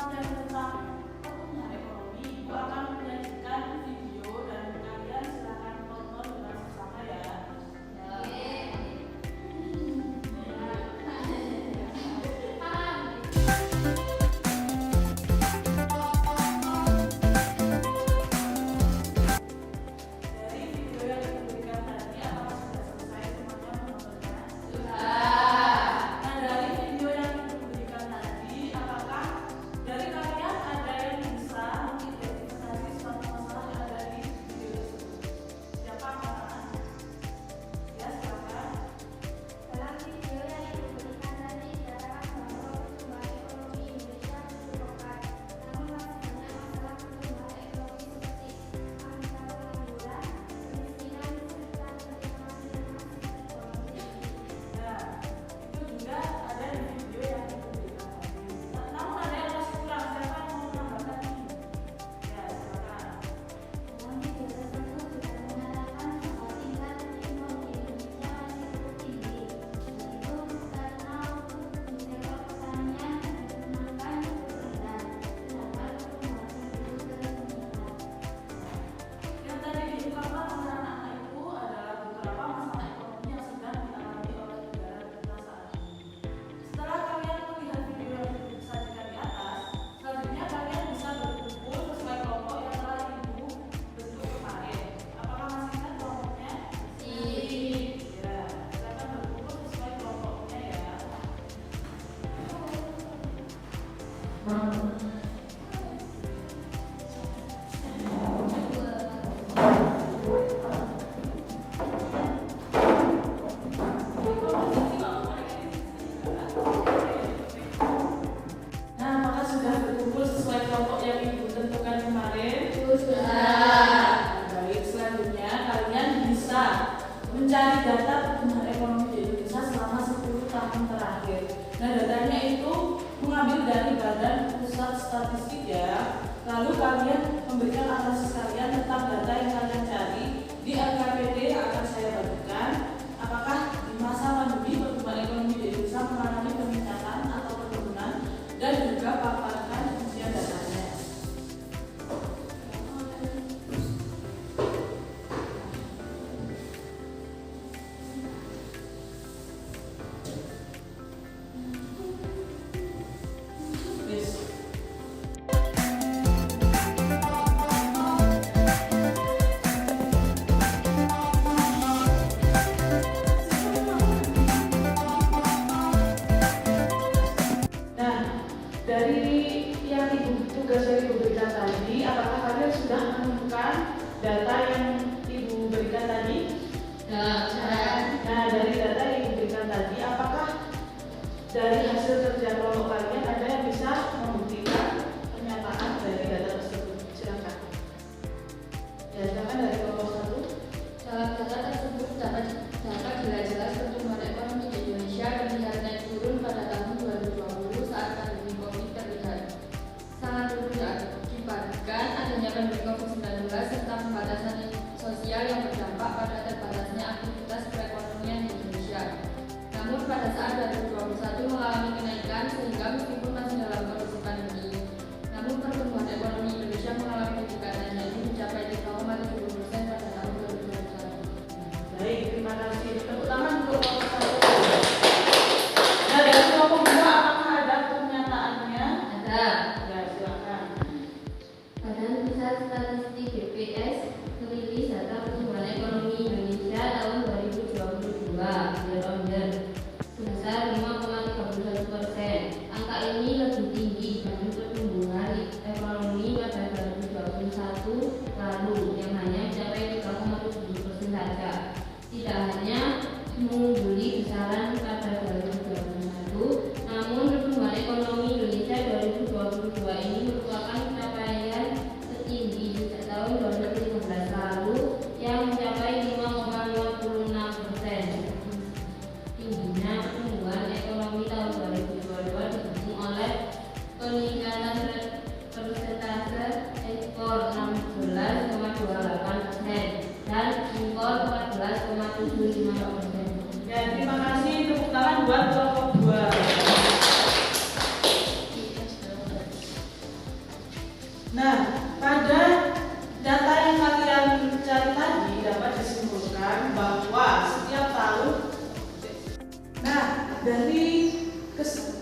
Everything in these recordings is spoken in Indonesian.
pengertian tentang pertumbuhan ekonomi, Ibu akan menyajikan video dan kalian silakan tonton dengan bersama ya. Dari video yang diberikan tadi, apakah sudah selesai semuanya menontonnya? Nah, dari video yang diberikan tadi, apakah dari kalian ada yang bisa mengidentifikasi suatu masalah yang ada di video tersebut? Siapa angkat? Ya, silakan. Dalam video yang diberikan tadi dikatakan bahwa pertumbuhan ekonomi Indonesia cukup pekat. Namun masih banyak masalah pertumbuhan ekonomi seperti angka pengangguran, kemiskinan, serta ketidakmandirian ekonomi. Ya, itu juga ada di video yang diberikan tadi. Namun ada yang masih kurang. Siapa yang mau menambahkan ini? Ya, silakan. Dalam video tersebut juga menyatakan bahwa tingkat ekonomi Indonesia masih cukup tinggi. Itu karena output di sektor pertanian dan perbankan cukup rendah, sedangkan pertumbuhan penduduk terus meningkat. Yang tadi diungkapkan oleh anak-anak itu adalah beberapa masalah ekonomi yang sedang dialami oleh negara kita saat ini. Setelah kalian melihat video yang disajikan di atas, selanjutnya kalian bisa berkumpul sesuai kelompok yang telah Ibu bentuk kemarin. Apakah masih ingat kelompoknya? Ya, silakan berkumpul sesuai kelompoknya ya. Nah, apakah sudah berkumpul sesuai kelompok yang Ibu tentukan kemarin? Baik, selanjutnya kalian bisa mencari data pertumbuhan ekonomi di Indonesia selama 10 tahun terakhir. Nah, datanya itu mengambil dari Badan Pusat Statistik ya. Lalu kalian memberikan analisis kalian tentang data yang kalian cari di LKPD yang akan saya bagikan. Apakah di masa pandemi pertumbuhan ekonomi di Indonesia mengalami peningkatan atau penurunan, dan juga paparkan rincian datanya. Please. Nah, dari yang tugas yang Ibu berikan tadi, apakah kalian sudah menemukan data yang Ibu berikan tadi? Nah, dari data yang Ibu berikan tadi, apakah dari hasil kerja kelompok kalian ada yang bisa membuktikan pernyataan dari data tersebut? Silakan. Ya, silakan dari kelompok 1. Dalam data tersebut dapat jelas pertumbuhan ekonomi di Indonesia terlihat naik turun pada tahun 2020 saat pandemi COVID terlihat sangat turun diakibatkan adanya pandemi COVID-19 serta pembatasan sosial yang berdampak pada terbatasnya aktivitas perekonomian di Indonesia. Namun pada saat 2021 mengalami kenaikan sehingga meskipun masih dalam kondisi pandemi, namun pertumbuhan ekonomi Indonesia mengalami peningkatan yaitu mencapai 3,70% pada tahun 2021. Baik, terima kasih. Tepuk tangan untuk kelompok 1. Nah, dari kelompok 2 apakah ada pernyataannya? Ada. Ya, silakan. Badan Pusat Statistik BPS merilis data pertumbuhan ekonomi Indonesia tahun 2022 year on year sebesar 5,31%. Angka ini lebih tinggi dibanding pertumbuhan ekonomi pada 2021 lalu yang hanya mencapai 3,7% saja. Tidak hanya mengungguli besaran pada 2021, namun pertumbuhan ekonomi Indonesia 2022 ini merupakan capaian tertinggi sejak tahun 2015 lalu yang mencapai 5,56%. Tingginya pertumbuhan ekonomi tahun 2022 didukung oleh peningkatan persentase ekspor 16,28% dan impor 14,75%. Ya, terima kasih. Tepuk tangan buat kelompok 2. Nah, pada data yang kalian cari tadi dapat disimpulkan bahwa setiap tahun, nah dari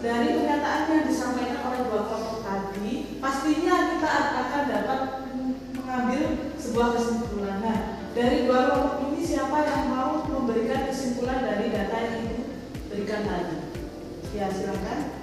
pernyataan yang disampaikan oleh dua kelompok tadi, pastinya kita akan dapat mengambil sebuah kesimpulan. Nah, dari dua kelompok ini siapa yang mau memberikan kesimpulan dari data yang diberikan tadi? Ya, silakan.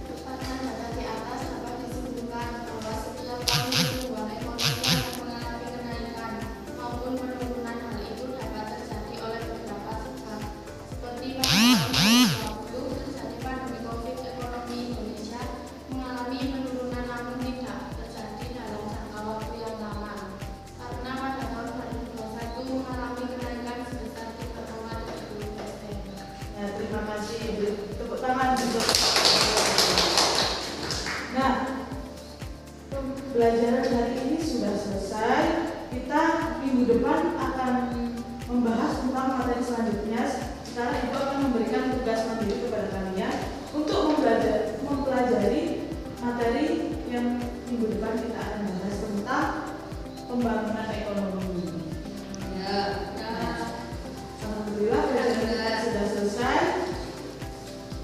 Berdasarkan data di atas dapat disimpulkan bahwa setiap tahun pertumbuhan ekonomi akan mengalami kenaikan maupun penurunan. Hal itu dapat terjadi oleh beberapa sebab, seperti pada tahun 2020 terjadi pandemi COVID, ekonomi Indonesia mengalami penurunan namun tidak terjadi dalam jangka waktu yang lama. Karena pada tahun 2021 mengalami kenaikan sebesar 3,70%. Nah, terima kasih Ibu. Tepuk tangan juga. Nah, pembelajaran hari ini sudah selesai. Kita minggu depan akan membahas tentang materi selanjutnya. Sekarang Ibu akan memberikan tugas mandiri kepada kalian untuk mempelajari materi yang minggu depan kita akan bahas tentang pembangunan ekonomi. Ya. Alhamdulillah pelajaran kita sudah selesai.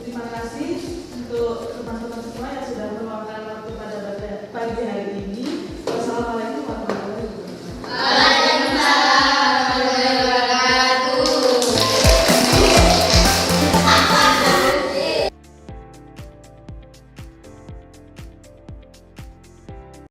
Terima kasih untuk teman-teman semua yang sudah meluangkan waktu pada pagi hari